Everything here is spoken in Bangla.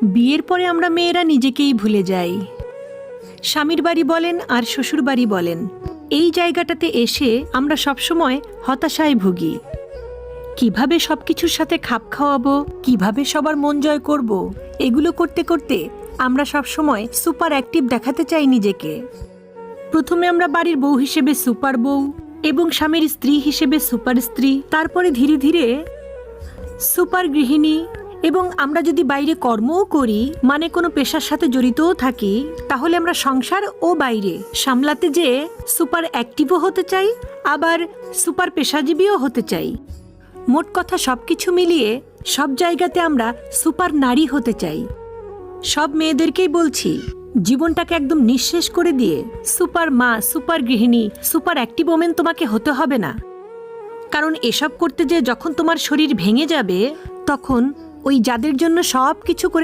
বিয়ের পরে আমরা মেয়েরা নিজেকেই ভুলে যাই। স্বামীর বাড়ি বলেন আর শ্বশুর বাড়ি বলেন, এই জায়গাটাতে এসে আমরা সবসময় হতাশায় ভুগি। কিভাবে সবকিছুর সাথে খাপ খাওয়াবো, কিভাবে সবার মন জয় করব, এগুলো করতে করতে আমরা সবসময় সুপার অ্যাক্টিভ দেখাতে চাই নিজেকে। প্রথমে আমরা বাড়ির বউ হিসেবে সুপার বউ এবং স্বামীর স্ত্রী হিসেবে সুপার স্ত্রী, তারপরে ধীরে ধীরে সুপার গৃহিণী। এবং আমরা যদি বাইরে কর্মও করি, মানে কোনো পেশার সাথে জড়িতও থাকি, তাহলে আমরা সংসার ও বাইরে সামলাতে যেয়ে সুপার অ্যাক্টিভও হতে চাই, আবার সুপার পেশাজীবীও হতে চাই। মোট কথা সবকিছু মিলিয়ে সব জায়গাতে আমরা সুপার নারী হতে চাই। সব মেয়েদেরকেই বলছি, জীবনটাকে একদম নিঃশেষ করে দিয়ে সুপার মা, সুপার গৃহিণী, সুপার অ্যাক্টিভ ওমেন তোমাকে হতে হবে না। কারণ এসব করতে যে যখন তোমার শরীর ভেঙে যাবে, তখন ওই যাদের জন্য সব কিছু করে